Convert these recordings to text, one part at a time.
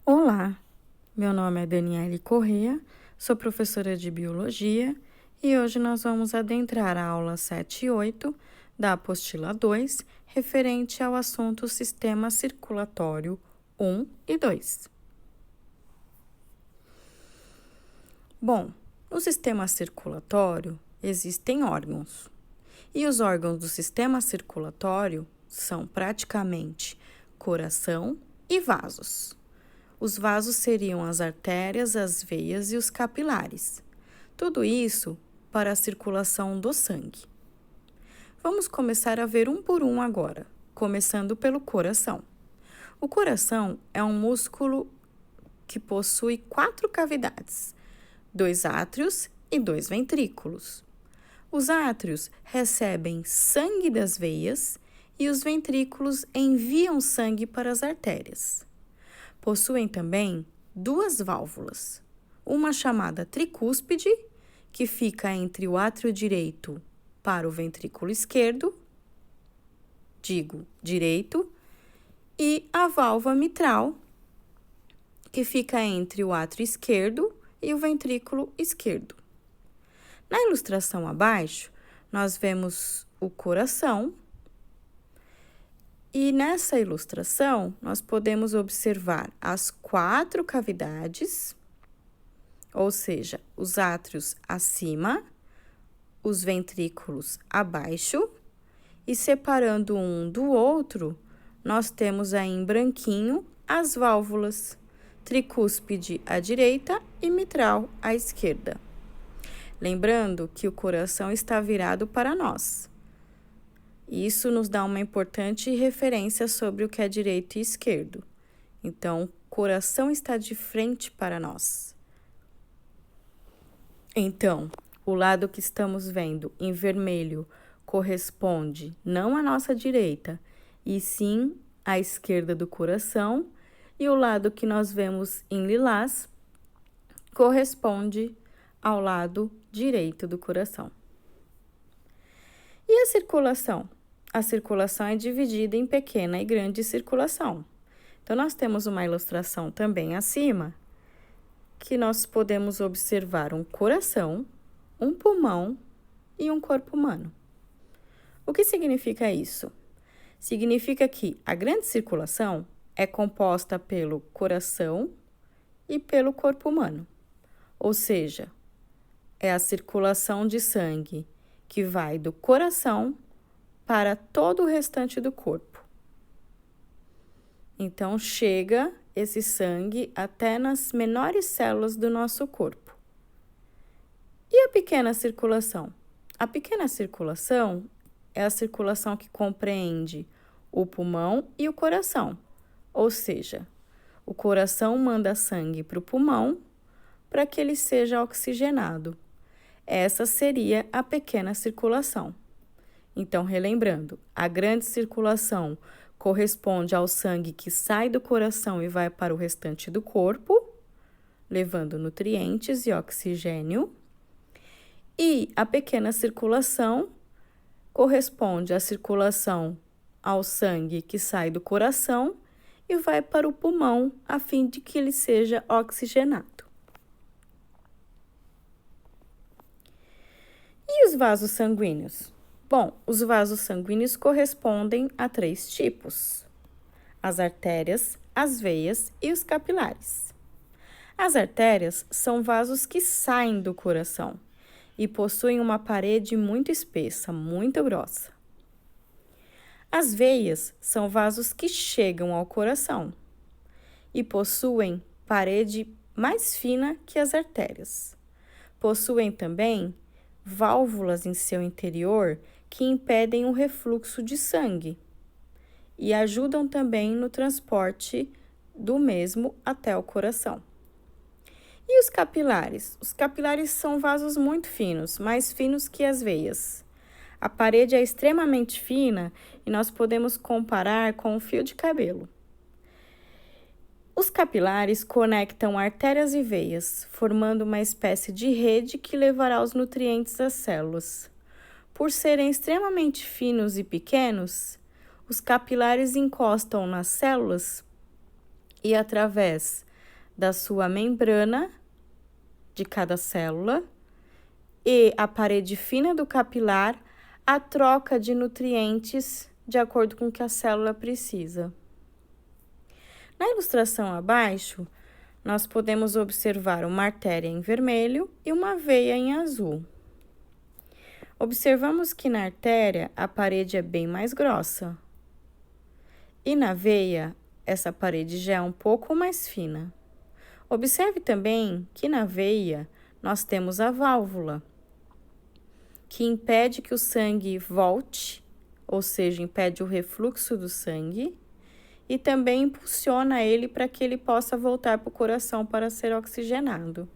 Olá, meu nome é Daniele Corrêa, sou professora de Biologia e hoje nós vamos adentrar a aula 7 e 8 da apostila 2, referente ao assunto Sistema Circulatório 1 e 2. Bom, no sistema circulatório existem órgãos, e os órgãos do sistema circulatório são praticamente coração e vasos. Os vasos seriam as artérias, as veias e os capilares. Tudo isso para a circulação do sangue. Vamos começar a ver um por um agora, começando pelo coração. O coração é um músculo que possui 4 cavidades, 2 átrios e 2 ventrículos. Os átrios recebem sangue das veias e os ventrículos enviam sangue para as artérias. Possuem também 2 válvulas, uma chamada tricúspide, que fica entre o átrio direito para o ventrículo esquerdo, direito, e a válvula mitral, que fica entre o átrio esquerdo e o ventrículo esquerdo. Na ilustração abaixo, nós vemos o coração. E nessa ilustração, nós podemos observar as 4 cavidades, ou seja, os átrios acima, os ventrículos abaixo, e separando um do outro, nós temos aí em branquinho as válvulas, tricúspide à direita e mitral à esquerda. Lembrando que o coração está virado para nós. Isso nos dá uma importante referência sobre o que é direito e esquerdo. Então, o coração está de frente para nós. Então, o lado que estamos vendo em vermelho corresponde não à nossa direita, e sim à esquerda do coração, e o lado que nós vemos em lilás corresponde ao lado direito do coração. E a circulação? A circulação é dividida em pequena e grande circulação. Então, nós temos uma ilustração também acima, que nós podemos observar um coração, um pulmão e um corpo humano. O que significa isso? Significa que a grande circulação é composta pelo coração e pelo corpo humano. Ou seja, é a circulação de sangue que vai do coração para todo o restante do corpo. Então, chega esse sangue até nas menores células do nosso corpo. E a pequena circulação? A pequena circulação é a circulação que compreende o pulmão e o coração. Ou seja, o coração manda sangue para o pulmão para que ele seja oxigenado. Essa seria a pequena circulação. Então, relembrando, a grande circulação corresponde ao sangue que sai do coração e vai para o restante do corpo, levando nutrientes e oxigênio. E a pequena circulação corresponde à circulação ao sangue que sai do coração e vai para o pulmão, a fim de que ele seja oxigenado. E os vasos sanguíneos? Bom, os vasos sanguíneos correspondem a 3 tipos: as artérias, as veias e os capilares. As artérias são vasos que saem do coração e possuem uma parede muito espessa, muito grossa. As veias são vasos que chegam ao coração e possuem parede mais fina que as artérias. Possuem também válvulas em seu interior que impedem o refluxo de sangue e ajudam também no transporte do mesmo até o coração. E os capilares? Os capilares são vasos muito finos, mais finos que as veias. A parede é extremamente fina e nós podemos comparar com um fio de cabelo. Os capilares conectam artérias e veias, formando uma espécie de rede que levará os nutrientes às células. Por serem extremamente finos e pequenos, os capilares encostam nas células e, através da sua membrana de cada célula e a parede fina do capilar a troca de nutrientes de acordo com o que a célula precisa. Na ilustração abaixo, nós podemos observar uma artéria em vermelho e uma veia em azul. Observamos que na artéria a parede é bem mais grossa e na veia essa parede já é um pouco mais fina. Observe também que na veia nós temos a válvula, que impede que o sangue volte, ou seja, impede o refluxo do sangue, e também impulsiona ele para que ele possa voltar para o coração para ser oxigenado.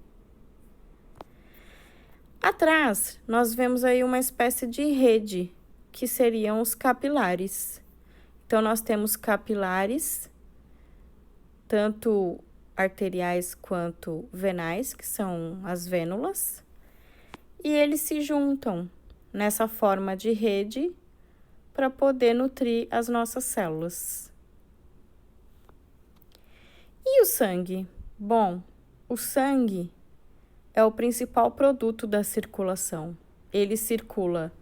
Atrás, nós vemos aí uma espécie de rede, que seriam os capilares. Então, nós temos capilares, tanto arteriais quanto venais, que são as vênulas, e eles se juntam nessa forma de rede para poder nutrir as nossas células. E o sangue? Bom, o sangue é o principal produto da circulação. Ele circula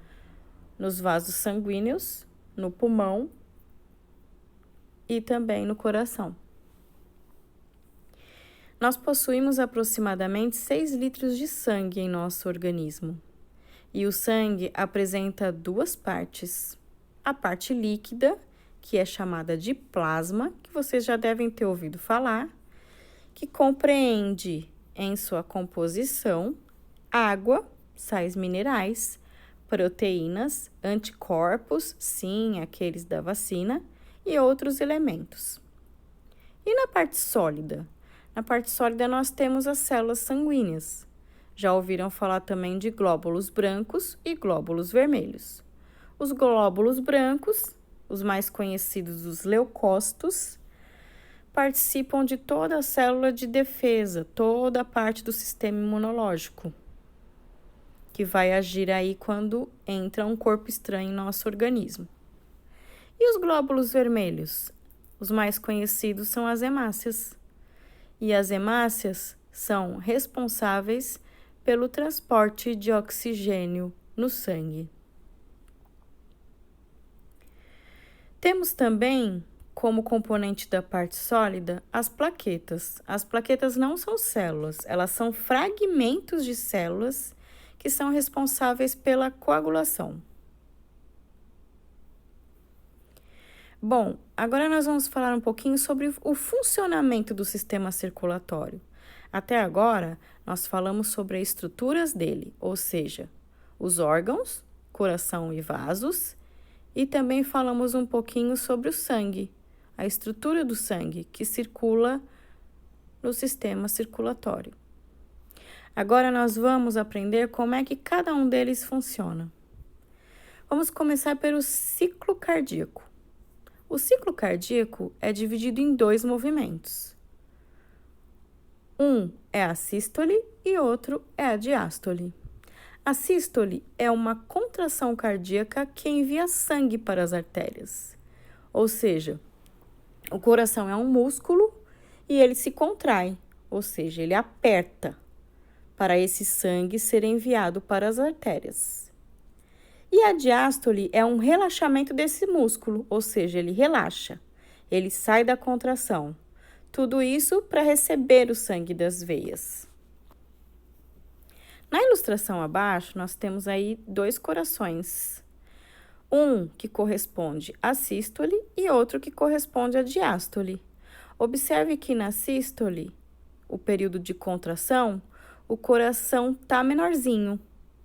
nos vasos sanguíneos, no pulmão e também no coração. Nós possuímos aproximadamente 6 litros de sangue em nosso organismo. E o sangue apresenta duas partes. A parte líquida, que é chamada de plasma, que vocês já devem ter ouvido falar, que compreende em sua composição água, sais minerais, proteínas, anticorpos, sim, aqueles da vacina, e outros elementos. E na parte sólida? Na parte sólida nós temos as células sanguíneas. Já ouviram falar também de glóbulos brancos e glóbulos vermelhos. Os glóbulos brancos, os mais conhecidos, os leucócitos, participam de toda a célula de defesa, toda a parte do sistema imunológico, que vai agir aí quando entra um corpo estranho em nosso organismo. E os glóbulos vermelhos? Os mais conhecidos são as hemácias. E as hemácias são responsáveis pelo transporte de oxigênio no sangue. Temos também, como componente da parte sólida, as plaquetas. As plaquetas não são células, elas são fragmentos de células que são responsáveis pela coagulação. Bom, agora nós vamos falar um pouquinho sobre o funcionamento do sistema circulatório. Até agora, nós falamos sobre as estruturas dele, ou seja, os órgãos, coração e vasos, e também falamos um pouquinho sobre o sangue, a estrutura do sangue que circula no sistema circulatório. Agora nós vamos aprender como é que cada um deles funciona. Vamos começar pelo ciclo cardíaco. O ciclo cardíaco é dividido em 2 movimentos. Um é a sístole e outro é a diástole. A sístole é uma contração cardíaca que envia sangue para as artérias. Ou seja, o coração é um músculo e ele se contrai, ou seja, ele aperta para esse sangue ser enviado para as artérias. E a diástole é um relaxamento desse músculo, ou seja, ele relaxa, ele sai da contração. Tudo isso para receber o sangue das veias. Na ilustração abaixo, nós temos aí 2 corações. Um que corresponde à sístole e outro que corresponde à diástole. Observe que na sístole, o período de contração, o coração está menorzinho,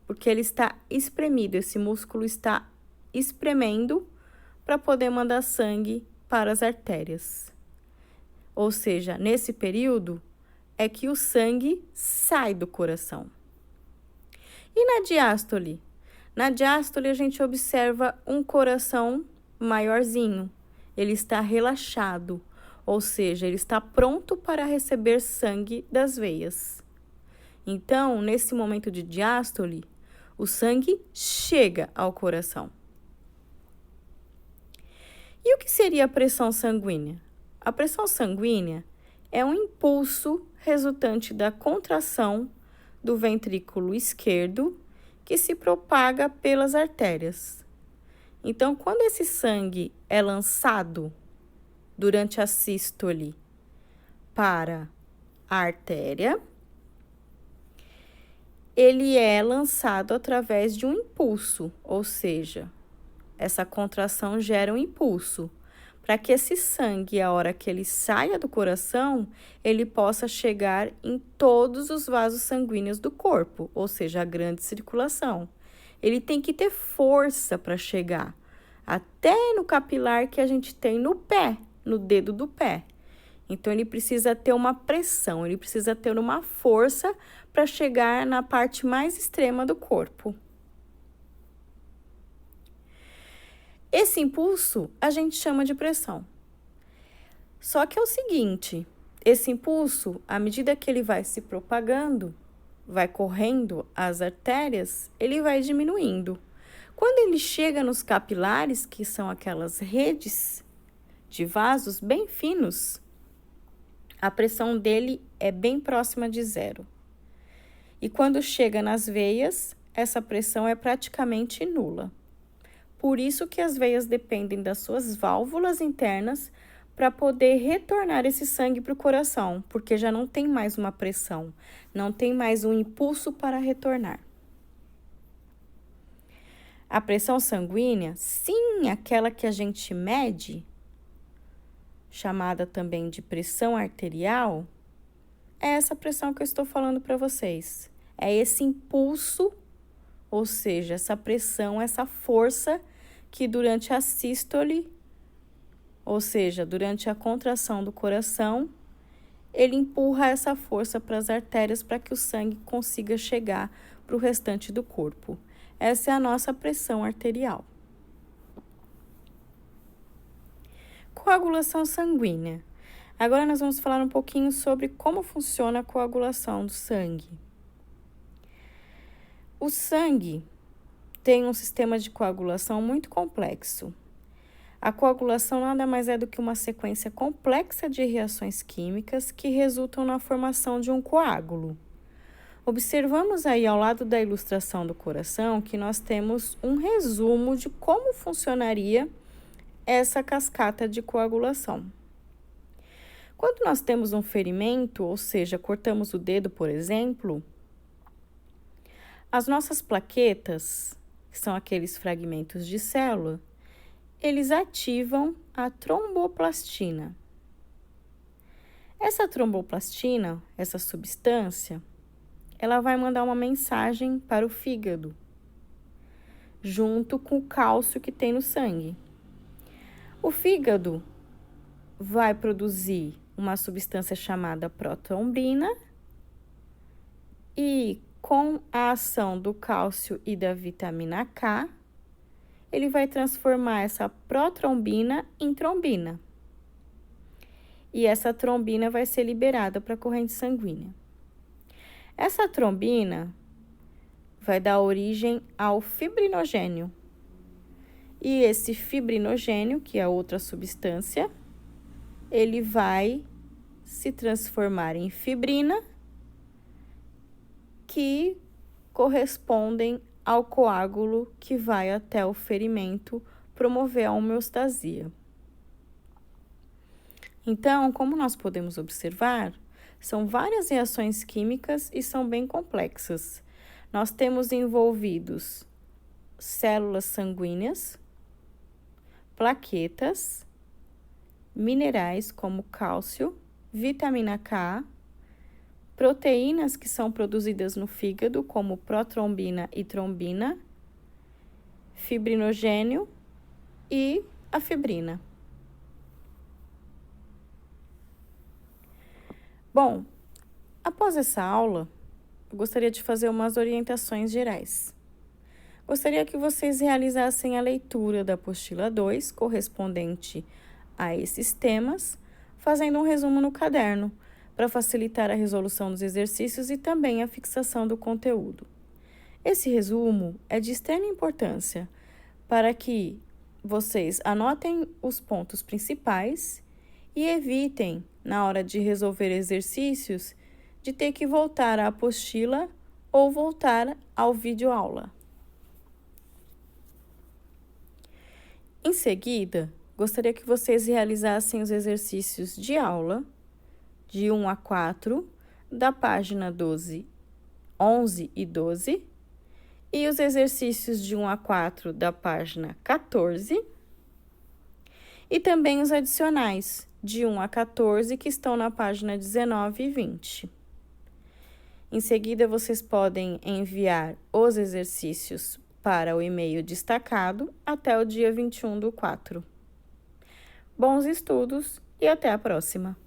porque ele está espremido, esse músculo está espremendo para poder mandar sangue para as artérias. Ou seja, nesse período é que o sangue sai do coração. E na diástole? Na diástole a gente observa um coração maiorzinho, ele está relaxado, ou seja, ele está pronto para receber sangue das veias. Então, nesse momento de diástole, o sangue chega ao coração. E o que seria a pressão sanguínea? A pressão sanguínea é um impulso resultante da contração do ventrículo esquerdo que se propaga pelas artérias. Então, quando esse sangue é lançado durante a sístole para a artéria, ele é lançado através de um impulso, ou seja, essa contração gera um impulso para que esse sangue, a hora que ele saia do coração, ele possa chegar em todos os vasos sanguíneos do corpo, ou seja, a grande circulação. Ele tem que ter força para chegar até no capilar que a gente tem no pé, no dedo do pé. Então, ele precisa ter uma pressão, ele precisa ter uma força para chegar na parte mais extrema do corpo. Esse impulso a gente chama de pressão. Só que é o seguinte, esse impulso, à medida que ele vai se propagando, vai correndo as artérias, ele vai diminuindo. Quando ele chega nos capilares, que são aquelas redes de vasos bem finos, a pressão dele é bem próxima de zero. E quando chega nas veias, essa pressão é praticamente nula. Por isso que as veias dependem das suas válvulas internas para poder retornar esse sangue para o coração, porque já não tem mais uma pressão, não tem mais um impulso para retornar. A pressão sanguínea, sim, aquela que a gente mede, chamada também de pressão arterial, é essa pressão que eu estou falando para vocês. É esse impulso, ou seja, essa pressão, essa força que durante a sístole, ou seja, durante a contração do coração, ele empurra essa força para as artérias para que o sangue consiga chegar para o restante do corpo. Essa é a nossa pressão arterial. Coagulação sanguínea. Agora nós vamos falar um pouquinho sobre como funciona a coagulação do sangue. O sangue tem um sistema de coagulação muito complexo. A coagulação nada mais é do que uma sequência complexa de reações químicas que resultam na formação de um coágulo. Observamos aí ao lado da ilustração do coração que nós temos um resumo de como funcionaria essa cascata de coagulação. Quando nós temos um ferimento, ou seja, cortamos o dedo, por exemplo, as nossas plaquetas, que são aqueles fragmentos de célula, eles ativam a tromboplastina. Essa tromboplastina, essa substância, ela vai mandar uma mensagem para o fígado, junto com o cálcio que tem no sangue. O fígado vai produzir uma substância chamada protrombina e, com a ação do cálcio e da vitamina K, ele vai transformar essa protrombina em trombina. E essa trombina vai ser liberada para a corrente sanguínea. Essa trombina vai dar origem ao fibrinogênio. E esse fibrinogênio, que é outra substância, ele vai se transformar em fibrina, que correspondem ao coágulo que vai até o ferimento promover a homeostasia. Então, como nós podemos observar, são várias reações químicas e são bem complexas. Nós temos envolvidos células sanguíneas, plaquetas, minerais como cálcio, vitamina K, proteínas que são produzidas no fígado, como protrombina e trombina, fibrinogênio e a fibrina. Bom, após essa aula, eu gostaria de fazer umas orientações gerais. Gostaria que vocês realizassem a leitura da apostila 2, correspondente a esses temas, fazendo um resumo no caderno, para facilitar a resolução dos exercícios e também a fixação do conteúdo. Esse resumo é de extrema importância para que vocês anotem os pontos principais e evitem, na hora de resolver exercícios, de ter que voltar à apostila ou voltar ao vídeo aula. Em seguida, gostaria que vocês realizassem os exercícios de aula, de 1 a 4, da página 11 e 12, e os exercícios de 1 a 4 da página 14, e também os adicionais, de 1 a 14, que estão na página 19 e 20. Em seguida, vocês podem enviar os exercícios para o e-mail destacado até o dia 21/4. Bons estudos e até a próxima!